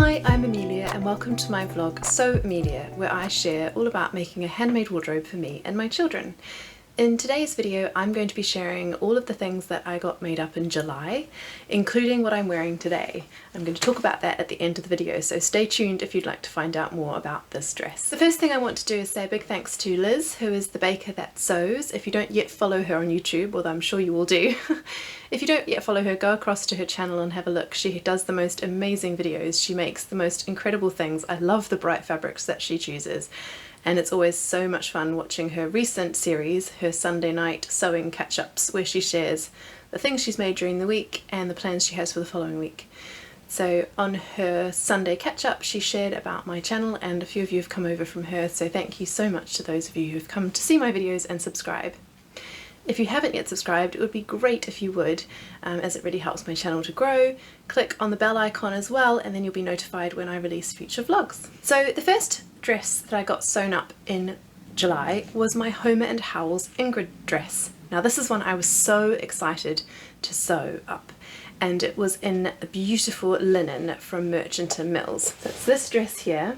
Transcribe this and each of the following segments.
Hi, I'm Amelia and welcome to my vlog Sew Amelia, where I share all about making a handmade wardrobe for me and my children. In today's video I'm going to be sharing all of the things that I got made up in July, including what I'm wearing today. I'm going to talk about that at the end of the video, so stay tuned if you'd like to find out more about this dress. The first thing I want to do is say a big thanks to Liz, who is the baker that sews. If you don't yet follow her on YouTube, although I'm sure you will do, if you don't yet follow her, go across to her channel and have a look. She does the most amazing videos, she makes the most incredible things. I love the bright fabrics that she chooses. And it's always so much fun watching her recent series, her Sunday night sewing catch-ups, where she shares the things she's made during the week and the plans she has for the following week. So on her Sunday catch-up she shared about my channel, and a few of you have come over from her, so thank you so much to those of you who've come to see my videos and subscribe. If you haven't yet subscribed, it would be great if you would, as it really helps my channel to grow. Click on the bell icon as well and then you'll be notified when I release future vlogs. So the first dress that I got sewn up in July was my Homer and Howells Ingrid dress. Now this is one I was so excited to sew up, and it was in a beautiful linen from Merchant and Mills. So it's this dress here.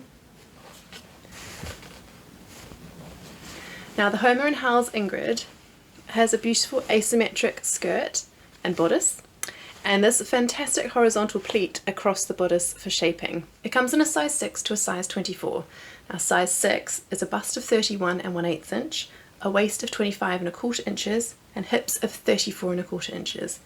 Now the Homer and Howells Ingrid has a beautiful asymmetric skirt and bodice, and this fantastic horizontal pleat across the bodice for shaping. It comes in a size 6 to a size 24. Now size 6 is a bust of 31 1/8 inch, a waist of 25 1/4 inches, and hips of 34 1/4 inches.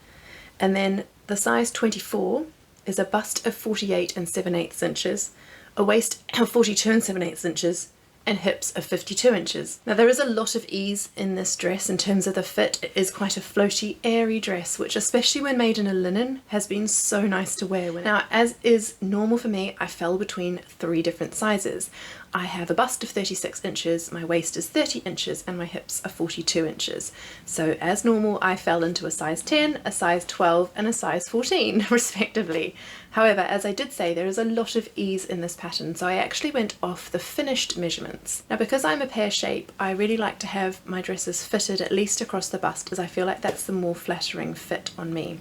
And then the size 24 is a bust of 48 7/8 inches, a waist of 42 7/8 inches, and hips of 52 inches. Now there is a lot of ease in this dress in terms of the fit. It is quite a floaty, airy dress, which especially when made in a linen has been so nice to wear. Now, as is normal for me, I fell between 3 different sizes. I have a bust of 36 inches, my waist is 30 inches, and my hips are 42 inches. So as normal, I fell into a size 10, a size 12, and a size 14, respectively. However, as I did say, there is a lot of ease in this pattern, so I actually went off the finished measurements. Now, because I'm a pear shape, I really like to have my dresses fitted at least across the bust, as I feel like that's the more flattering fit on me.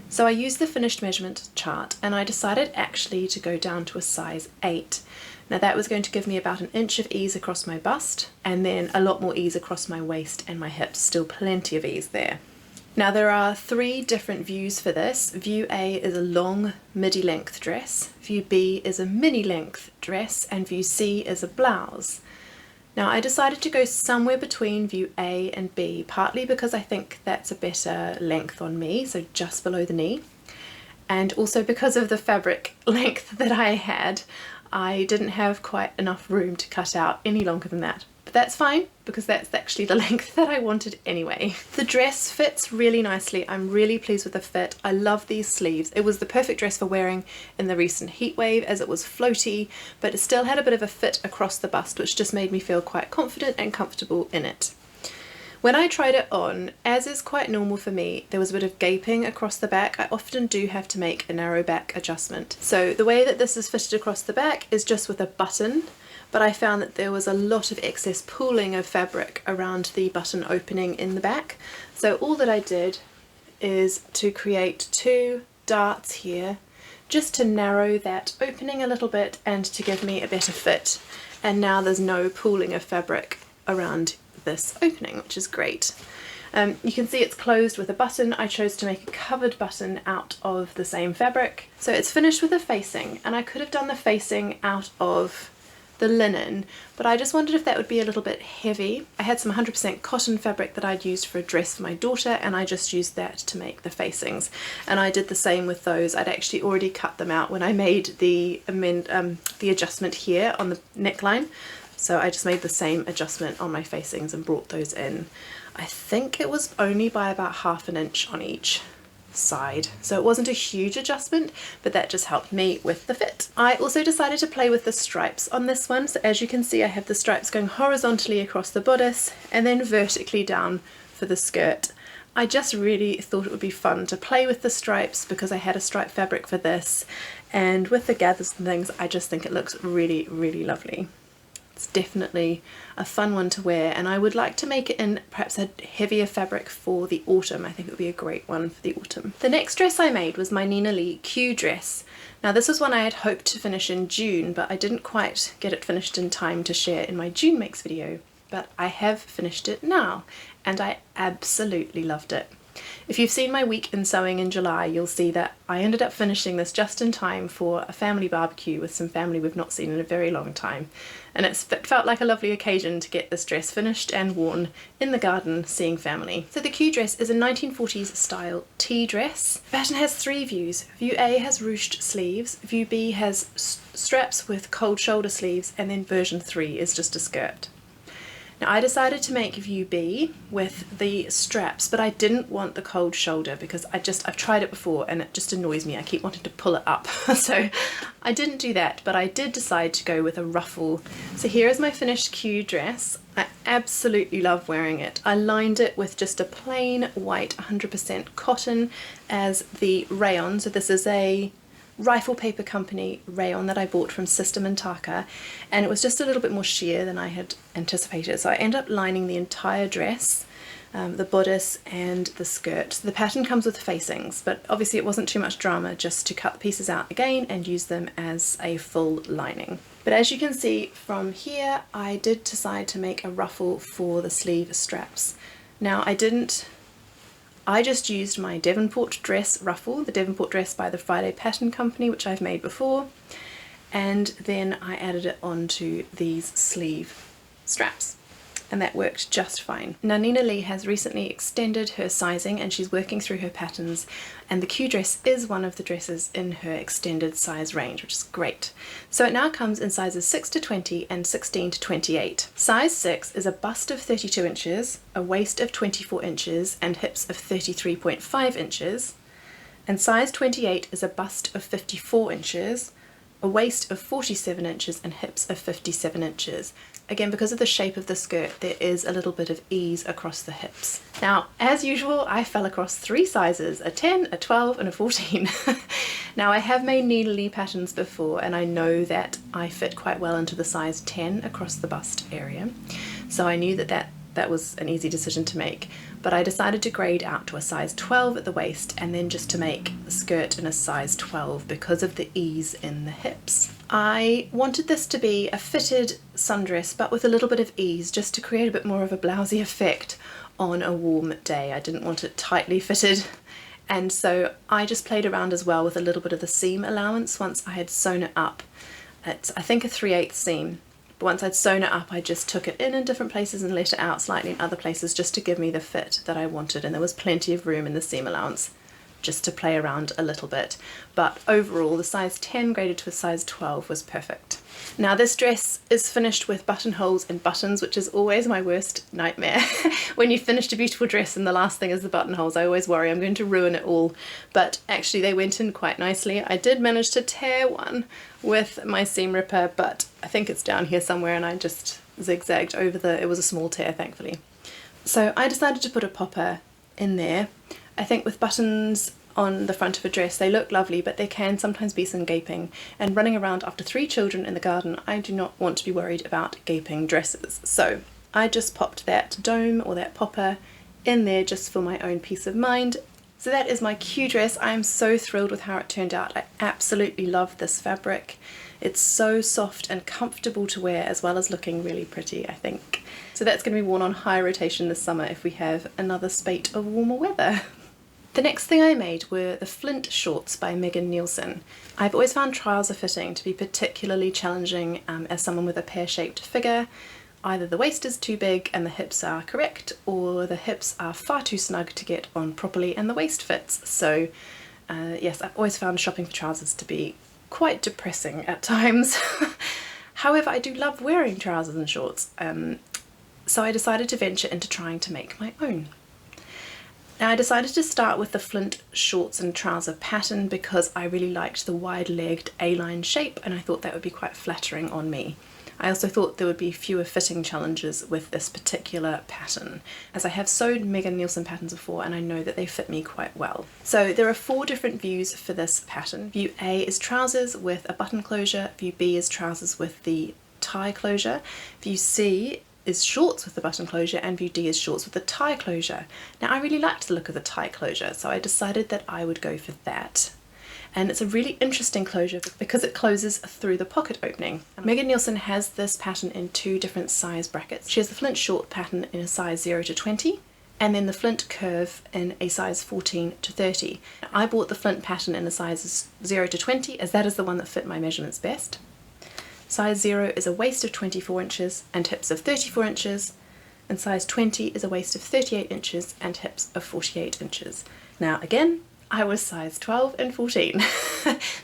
So I used the finished measurement chart, and I decided actually to go down to a size 8. Now that was going to give me about 1 inch of ease across my bust, and then a lot more ease across my waist and my hips, still plenty of ease there. Now there are 3 different views for this. View A is a long midi length dress, view B is a mini length dress, and view C is a blouse. Now I decided to go somewhere between view A and B, partly because I think that's a better length on me, so just below the knee, and also because of the fabric length that I had. I didn't have quite enough room to cut out any longer than that. But that's fine, because that's actually the length that I wanted anyway. The dress fits really nicely. I'm really pleased with the fit. I love these sleeves. It was the perfect dress for wearing in the recent heat wave, as it was floaty, but it still had a bit of a fit across the bust, which just made me feel quite confident and comfortable in it. When I tried it on, as is quite normal for me, there was a bit of gaping across the back. I often do have to make a narrow back adjustment. So the way that this is fitted across the back is just with a button, but I found that there was a lot of excess pooling of fabric around the button opening in the back. So all that I did is to create 2 darts here, just to narrow that opening a little bit and to give me a better fit. And now there's no pooling of fabric around this opening, which is great. You can see it's closed with a button. I chose to make a covered button out of the same fabric. So it's finished with a facing, and I could have done the facing out of the linen, but I just wondered if that would be a little bit heavy. I had some 100% cotton fabric that I'd used for a dress for my daughter, and I just used that to make the facings. And I did the same with those. I'd actually already cut them out when I made the adjustment here on the neckline. So I just made the same adjustment on my facings and brought those in. I think it was only by about 1/2 inch on each side. So it wasn't a huge adjustment, but that just helped me with the fit. I also decided to play with the stripes on this one. So as you can see, I have the stripes going horizontally across the bodice and then vertically down for the skirt. I just really thought it would be fun to play with the stripes because I had a stripe fabric for this, and with the gathers and things, I just think it looks really, really lovely. It's definitely a fun one to wear, and I would like to make it in perhaps a heavier fabric for the autumn. I think it would be a great one for the autumn. The next dress I made was my Nina Lee Kew Dress. Now this was one I had hoped to finish in June, but I didn't quite get it finished in time to share in my June makes video, but I have finished it now, and I absolutely loved it. If you've seen my week in sewing in July, you'll see that I ended up finishing this just in time for a family barbecue with some family we've not seen in a very long time. And it felt like a lovely occasion to get this dress finished and worn in the garden seeing family. So the Kew dress is a 1940s style tea dress. The pattern has 3 views. View A has ruched sleeves, view B has straps with cold shoulder sleeves, and then version 3 is just a skirt. Now I decided to make view B with the straps, but I didn't want the cold shoulder because I've tried it before and it just annoys me. I keep wanting to pull it up. So I didn't do that, but I did decide to go with a ruffle. So here is my finished Kew dress. I absolutely love wearing it. I lined it with just a plain white 100% cotton as the rayon. So this is a Rifle Paper Company rayon that I bought from Sister Mintaka, and it was just a little bit more sheer than I had anticipated, so I ended up lining the entire dress, the bodice and the skirt. So the pattern comes with facings, but obviously it wasn't too much drama just to cut the pieces out again and use them as a full lining. But as you can see from here, I did decide to make a ruffle for the sleeve straps. Now I just used my Devonport dress ruffle, the Devonport dress by the Friday Pattern Company, which I've made before, and then I added it onto these sleeve straps, and that worked just fine. Now Nina Lee has recently extended her sizing and she's working through her patterns, and the Kew dress is one of the dresses in her extended size range, which is great. So it now comes in sizes 6 to 20 and 16 to 28. Size 6 is a bust of 32 inches, a waist of 24 inches and hips of 33.5 inches, and size 28 is a bust of 54 inches, a waist of 47 inches and hips of 57 inches. Again, because of the shape of the skirt, there is a little bit of ease across the hips. Now, as usual, I fell across 3 sizes, a 10, a 12 and a 14. Now I have made Nina Lee patterns before, and I know that I fit quite well into the size 10 across the bust area. So I knew that was an easy decision to make, but I decided to grade out to a size 12 at the waist and then just to make the skirt in a size 12 because of the ease in the hips. I wanted this to be a fitted sundress but with a little bit of ease, just to create a bit more of a blousy effect on a warm day. I didn't want it tightly fitted, and so I just played around as well with a little bit of the seam allowance once I had sewn it up. It's, I think, a 3/8 seam. But once I'd sewn it up, I just took it in different places and let it out slightly in other places just to give me the fit that I wanted, and there was plenty of room in the seam allowance just to play around a little bit. But overall, the size 10 graded to a size 12 was perfect. Now this dress is finished with buttonholes and buttons, which is always my worst nightmare. When you've finished a beautiful dress and the last thing is the buttonholes, I always worry I'm going to ruin it all. But actually they went in quite nicely. I did manage to tear one with my seam ripper, but I think it's down here somewhere and I just zigzagged over it was a small tear, thankfully. So I decided to put a popper in there. I think with buttons on the front of a dress, they look lovely, but there can sometimes be some gaping, and running around after 3 children in the garden, I do not want to be worried about gaping dresses. So I just popped that dome or that popper in there just for my own peace of mind. So that is my Kew dress. I am so thrilled with how it turned out. I absolutely love this fabric. It's so soft and comfortable to wear, as well as looking really pretty, I think. So that's going to be worn on high rotation this summer if we have another spate of warmer weather. The next thing I made were the Flint shorts by Megan Nielsen. I've always found trouser fitting to be particularly challenging as someone with a pear-shaped figure. Either the waist is too big and the hips are correct, or the hips are far too snug to get on properly and the waist fits. So yes, I've always found shopping for trousers to be quite depressing at times. However, I do love wearing trousers and shorts, so I decided to venture into trying to make my own. Now I decided to start with the Flint shorts and trouser pattern because I really liked the wide-legged A-line shape and I thought that would be quite flattering on me. I also thought there would be fewer fitting challenges with this particular pattern, as I have sewed Megan Nielsen patterns before and I know that they fit me quite well. So there are 4 different views for this pattern. View A is trousers with a button closure, view B is trousers with the tie closure. View C is shorts with the button closure and view D is shorts with the tie closure. Now I really liked the look of the tie closure, so I decided that I would go for that. And it's a really interesting closure because it closes through the pocket opening. Megan Nielsen has this pattern in 2 different size brackets. She has the Flint short pattern in a size 0 to 20 and then the Flint curve in a size 14 to 30. I bought the Flint pattern in a size 0 to 20 as that is the one that fit my measurements best. Size 0 is a waist of 24 inches and hips of 34 inches, and size 20 is a waist of 38 inches and hips of 48 inches. Now again, I was size 12 and 14.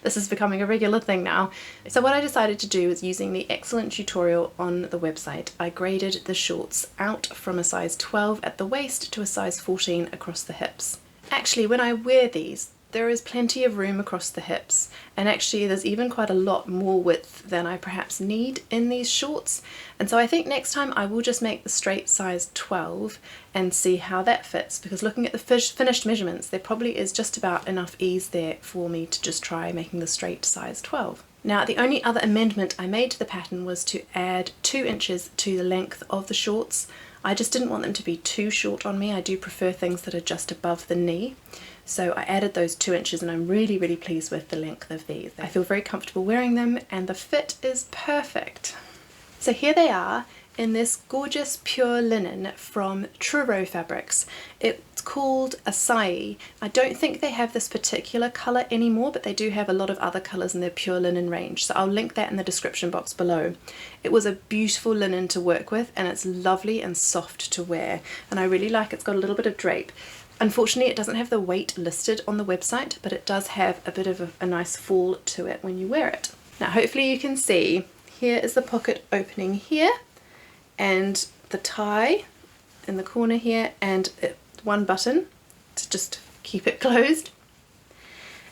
This is becoming a regular thing now. So what I decided to do was, using the excellent tutorial on the website, I graded the shorts out from a size 12 at the waist to a size 14 across the hips. Actually, when I wear these, there is plenty of room across the hips, and actually there's even quite a lot more width than I perhaps need in these shorts, and so I think next time I will just make the straight size 12 and see how that fits, because looking at the finished measurements there probably is just about enough ease there for me to just try making the straight size 12. Now the only other amendment I made to the pattern was to add 2 inches to the length of the shorts. I just didn't want them to be too short on me. I do prefer things that are just above the knee. So I added those 2 inches and I'm really pleased with the length of these. I feel very comfortable wearing them and the fit is perfect. So here they are in this gorgeous pure linen from Truro Fabrics. It's called Acai. I don't think they have this particular colour anymore, but they do have a lot of other colours in their pure linen range, so I'll link that in the description box below. It was a beautiful linen to work with and it's lovely and soft to wear, and I really like it's got a little bit of drape. Unfortunately, it doesn't have the weight listed on the website, but it does have a bit of a nice fall to it when you wear it. Now hopefully you can see, here is the pocket opening here, and the tie in the corner here, and one button to just keep it closed.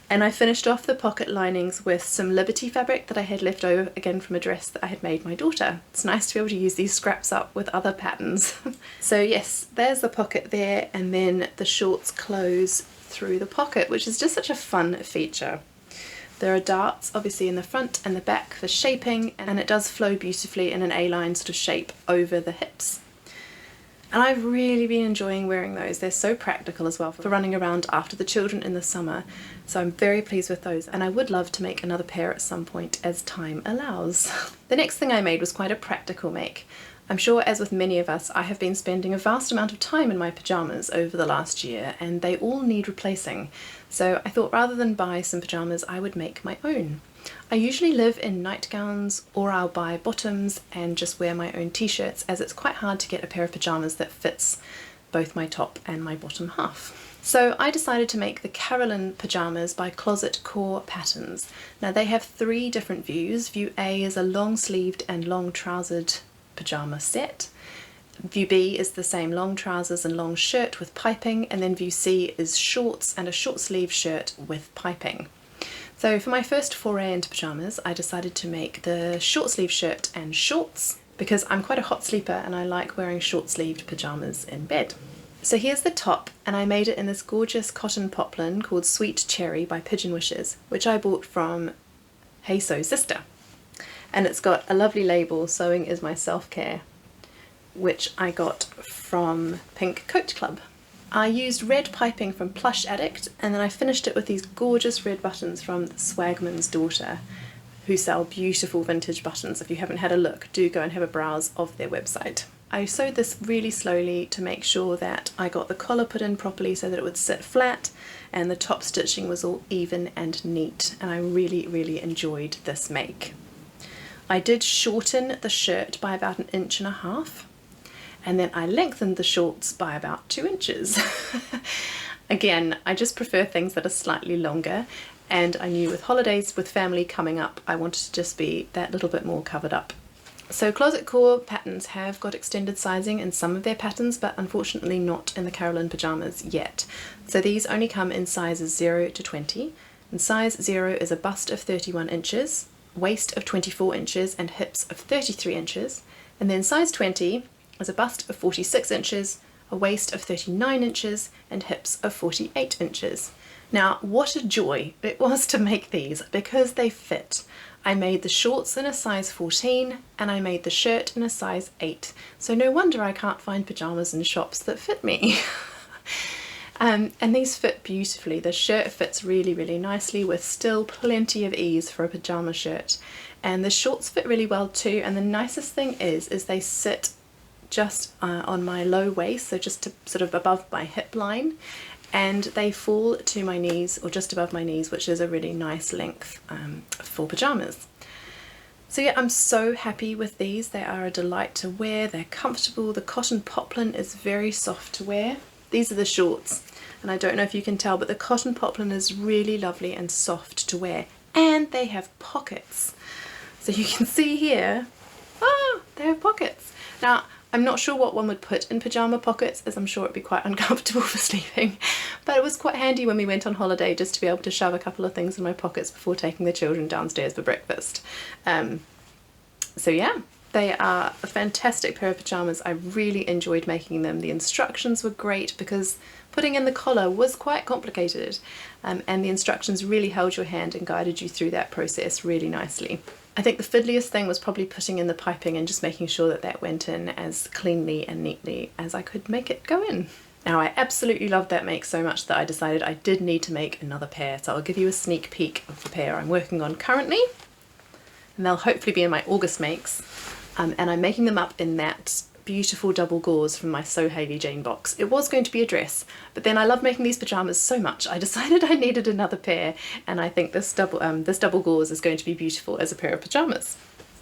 And I finished off the pocket linings with some Liberty fabric that I had left over again from a dress that I had made my daughter. It's nice to be able to use these scraps up with other patterns. So yes, there's the pocket there, and then the shorts close through the pocket, which is just such a fun feature. There are darts obviously in the front and the back for shaping, and it does flow beautifully in an A-line sort of shape over the hips. And I've really been enjoying wearing those. They're so practical as well for running around after the children in the summer. So I'm very pleased with those, and I would love to make another pair at some point as time allows. The next thing I made was quite a practical make. I'm sure, as with many of us, I have been spending a vast amount of time in my pyjamas over the last year, and they all need replacing. So I thought rather than buy some pyjamas, I would make my own. I usually live in nightgowns, or I'll buy bottoms and just wear my own t-shirts, as it's quite hard to get a pair of pyjamas that fits both my top and my bottom half. So I decided to make the Carolyn pyjamas by Closet Core Patterns. Now they have 3 different views. View A is a long sleeved and long trousered pyjama set. View B is the same long trousers and long shirt with piping, and then view C is shorts and a short sleeve shirt with piping. So for my first foray into pyjamas, I decided to make the short sleeve shirt and shorts because I'm quite a hot sleeper and I like wearing short sleeved pyjamas in bed. So here's the top, and I made it in this gorgeous cotton poplin called Sweet Cherry by Pigeon Wishes, which I bought from Hey Sew Sister. And it's got a lovely label, Sewing is my self-care, which I got from Pink Coat Club. I used red piping from Plush Addict, and then I finished it with these gorgeous red buttons from Swagman's Daughter, who sell beautiful vintage buttons. If you haven't had a look, do go and have a browse of their website. I sewed this really slowly to make sure that I got the collar put in properly so that it would sit flat, and the top stitching was all even and neat, and I really enjoyed this make. I did shorten the shirt by about 1.5 inches. And then I lengthened the shorts by about 2 inches. Again, I just prefer things that are slightly longer, and I knew with holidays with family coming up, I wanted to just be that little bit more covered up. So Closet Core Patterns have got extended sizing in some of their patterns, but unfortunately not in the Carolyn pyjamas yet. So these only come in sizes 0 to 20, and size 0 is a bust of 31 inches, waist of 24 inches and hips of 33 inches, and then size 20 is a bust of 46 inches, a waist of 39 inches and hips of 48 inches. Now what a joy it was to make these because they fit. I made the shorts in a size 14 and I made the shirt in a size 8. So no wonder I can't find pyjamas in shops that fit me. And these fit beautifully. The shirt fits really, really nicely with still plenty of ease for a pyjama shirt. And the shorts fit really well too. And the nicest thing is they sit just on my low waist, so just to sort of above my hip line. And they fall to my knees or just above my knees, which is a really nice length for pyjamas. So yeah, I'm so happy with these. They are a delight to wear. They're comfortable. The cotton poplin is very soft to wear. These are the shorts, and I don't know if you can tell, but the cotton poplin is really lovely and soft to wear. And they have pockets. So you can see here, they have pockets. Now, I'm not sure what one would put in pyjama pockets, as I'm sure it'd be quite uncomfortable for sleeping, but it was quite handy when we went on holiday just to be able to shove a couple of things in my pockets before taking the children downstairs for breakfast. So yeah, they are a fantastic pair of pyjamas. I really enjoyed making them. The instructions were great because putting in the collar was quite complicated, and the instructions really held your hand and guided you through that process really nicely. I think the fiddliest thing was probably putting in the piping and just making sure that that went in as cleanly and neatly as I could make it go in. Now, I absolutely loved that make so much that I decided I did need to make another pair, so I'll give you a sneak peek of the pair I'm working on currently, and they'll hopefully be in my August makes, and I'm making them up in that beautiful double gauze from my So Hailey Jane box. It was going to be a dress, but then I love making these pyjamas so much I decided I needed another pair, and I think this double gauze is going to be beautiful as a pair of pyjamas.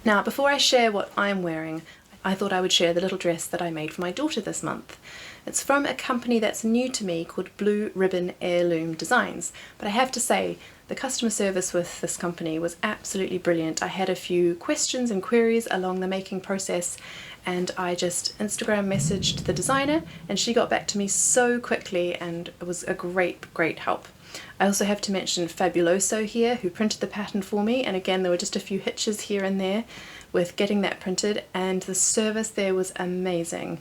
Now, before I share what I'm wearing, I thought I would share the little dress that I made for my daughter this month. It's from a company that's new to me called Blue Ribbon Heirloom Designs, but I have to say the customer service with this company was absolutely brilliant. I had a few questions and queries along the making process, and I just Instagram messaged the designer and she got back to me so quickly, and it was a great help. I also have to mention Fabuloso here, who printed the pattern for me, and again there were just a few hitches here and there with getting that printed, and the service there was amazing.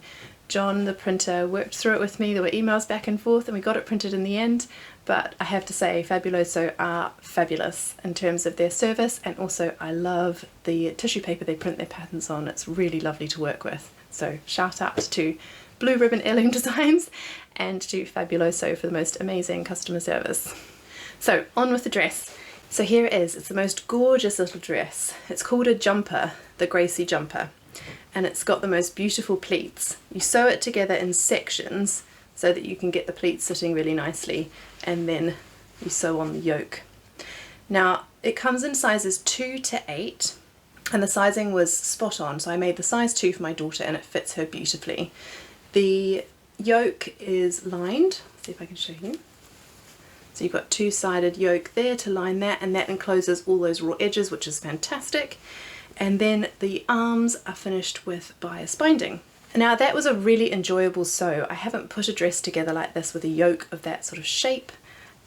John, the printer, worked through it with me. There were emails back and forth and we got it printed in the end, but I have to say Fabuloso are fabulous in terms of their service, and also I love the tissue paper they print their patterns on. It's really lovely to work with. So shout out to Blue Ribbon Heirloom Designs and to Fabuloso for the most amazing customer service. So on with the dress. So here it is. It's the most gorgeous little dress. It's called a jumper, the Gracie jumper, and it's got the most beautiful pleats. You sew it together in sections so that you can get the pleats sitting really nicely, and then you sew on the yoke. Now, it comes in sizes 2 to 8, and the sizing was spot on, so I made the size 2 for my daughter and it fits her beautifully. The yoke is lined. Let's see if I can show you. So you've got two-sided yoke there to line that, and that encloses all those raw edges, which is fantastic. And then the arms are finished with bias binding. Now, that was a really enjoyable sew. I haven't put a dress together like this with a yoke of that sort of shape,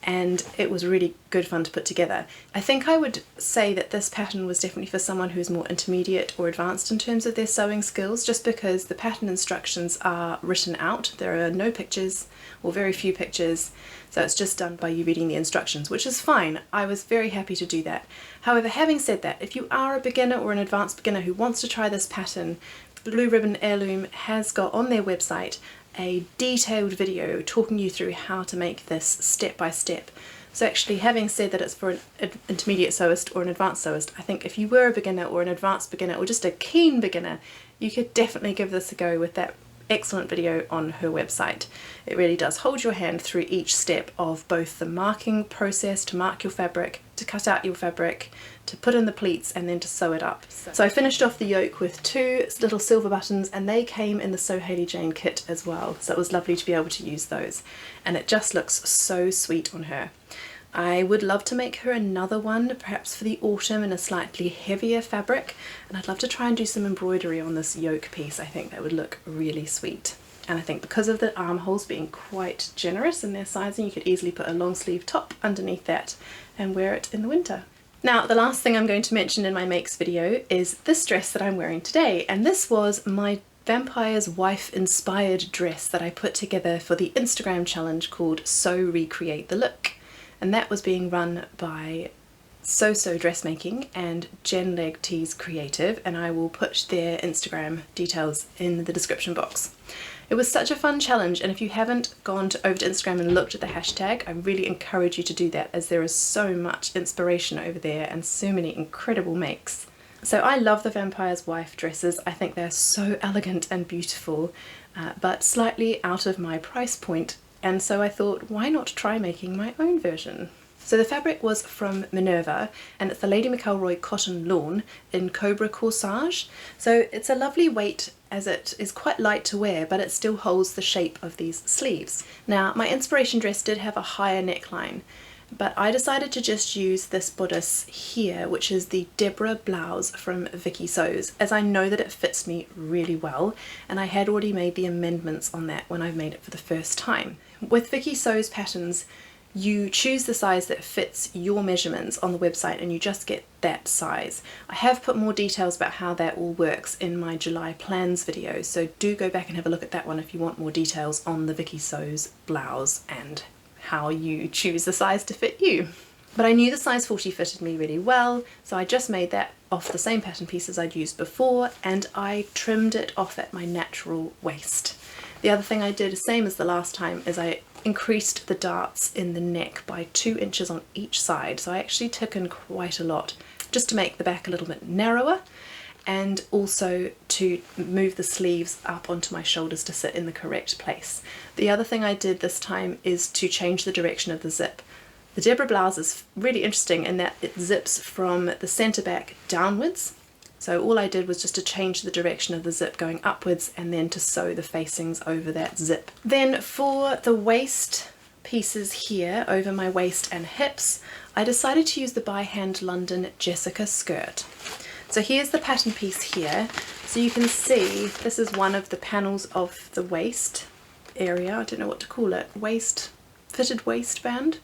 and it was really good fun to put together. I think I would say that this pattern was definitely for someone who's more intermediate or advanced in terms of their sewing skills, just because the pattern instructions are written out. There are no pictures or very few pictures, so it's just done by you reading the instructions, which is fine. I was very happy to do that. However, having said that, if you are a beginner or an advanced beginner who wants to try this pattern, Blue Ribbon Heirloom has got on their website a detailed video talking you through how to make this step by step. So actually, having said that it's for an intermediate sewist or an advanced sewist, I think if you were a beginner or an advanced beginner or just a keen beginner, you could definitely give this a go with that excellent video on her website. It really does hold your hand through each step of both the marking process to mark your fabric, to cut out your fabric, to put in the pleats, and then to sew it up. So I finished off the yoke with 2 little silver buttons, and they came in the So Hailey Jane kit as well, so it was lovely to be able to use those, and it just looks so sweet on her. I would love to make her another one, perhaps for the autumn, in a slightly heavier fabric, and I'd love to try and do some embroidery on this yoke piece. I think that would look really sweet. And I think because of the armholes being quite generous in their sizing, you could easily put a long sleeve top underneath that and wear it in the winter. Now, the last thing I'm going to mention in my makes video is this dress that I'm wearing today, and this was my Vampire's Wife inspired dress that I put together for the Instagram challenge called SewRecreateTheLook. And that was being run by So Dressmaking and Jen Leg Tees Creative, and I will put their Instagram details in the description box. It was such a fun challenge, and if you haven't gone over to Instagram and looked at the hashtag, I really encourage you to do that, as there is so much inspiration over there and so many incredible makes. So I love the Vampire's Wife dresses. I think they're so elegant and beautiful, but slightly out of my price point, and so I thought, why not try making my own version? So the fabric was from Minerva, and it's the Lady McElroy Cotton Lawn in Cobra Corsage. So it's a lovely weight, as it is quite light to wear, but it still holds the shape of these sleeves. Now, my inspiration dress did have a higher neckline, but I decided to just use this bodice here, which is the Deborah blouse from Vicky Sews, as I know that it fits me really well, and I had already made the amendments on that when I made it for the first time. With Vicky Sews patterns, you choose the size that fits your measurements on the website and you just get that size. I have put more details about how that all works in my July plans video, so do go back and have a look at that one if you want more details on the Vicky Sews blouse and how you choose the size to fit you. But I knew the size 40 fitted me really well, so I just made that off the same pattern pieces I'd used before, and I trimmed it off at my natural waist. The other thing I did, same as the last time, is I increased the darts in the neck by 2 inches on each side, so I actually took in quite a lot just to make the back a little bit narrower, and also to move the sleeves up onto my shoulders to sit in the correct place. The other thing I did this time is to change the direction of the zip. The Deborah blouse is really interesting in that it zips from the centre back downwards. So all I did was just to change the direction of the zip going upwards and then to sew the facings over that zip. Then for the waist pieces here over my waist and hips, I decided to use the By Hand London Jessica skirt. So here's the pattern piece here. So you can see this is one of the panels of the waist area. I don't know what to call it. Fitted waistband.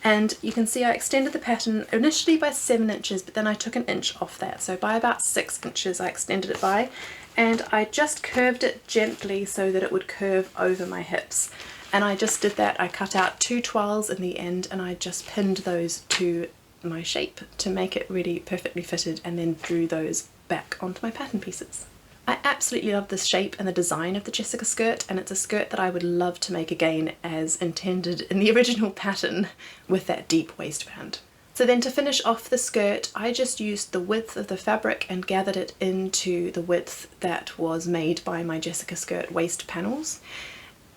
And you can see I extended the pattern initially by 7 inches, but then I took 1 inch off that. So by about 6 inches I extended it by, and I just curved it gently so that it would curve over my hips. And I just did that. I cut out 2 toiles in the end, and I just pinned those to my shape to make it really perfectly fitted, and then drew those back onto my pattern pieces. I absolutely love this shape and the design of the Jessica skirt, and it's a skirt that I would love to make again as intended in the original pattern with that deep waistband. So then to finish off the skirt, I just used the width of the fabric and gathered it into the width that was made by my Jessica skirt waist panels.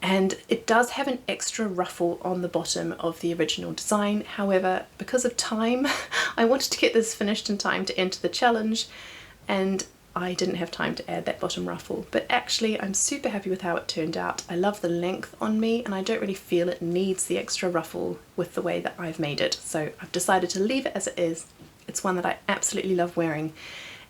And it does have an extra ruffle on the bottom of the original design. However, because of time, I wanted to get this finished in time to enter the challenge, and I didn't have time to add that bottom ruffle, but actually I'm super happy with how it turned out. I love the length on me, and I don't really feel it needs the extra ruffle with the way that I've made it, so I've decided to leave it as it is. It's one that I absolutely love wearing,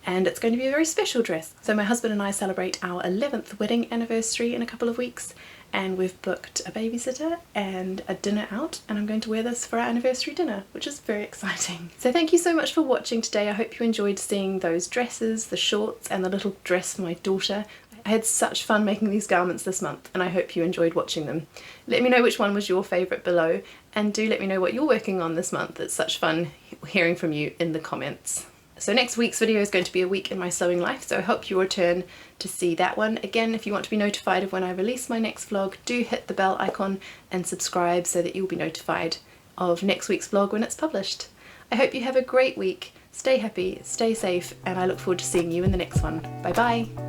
and it's going to be a very special dress. So my husband and I celebrate our 11th wedding anniversary in a couple of weeks, and we've booked a babysitter and a dinner out, and I'm going to wear this for our anniversary dinner, which is very exciting. So thank you so much for watching today. I hope you enjoyed seeing those dresses, the shorts, and the little dress for my daughter. I had such fun making these garments this month, and I hope you enjoyed watching them. Let me know which one was your favourite below, and do let me know what you're working on this month. It's such fun hearing from you in the comments. So next week's video is going to be a week in my sewing life, so I hope you return to see that one. Again, if you want to be notified of when I release my next vlog, do hit the bell icon and subscribe so that you'll be notified of next week's vlog when it's published. I hope you have a great week, stay happy, stay safe, and I look forward to seeing you in the next one. Bye bye!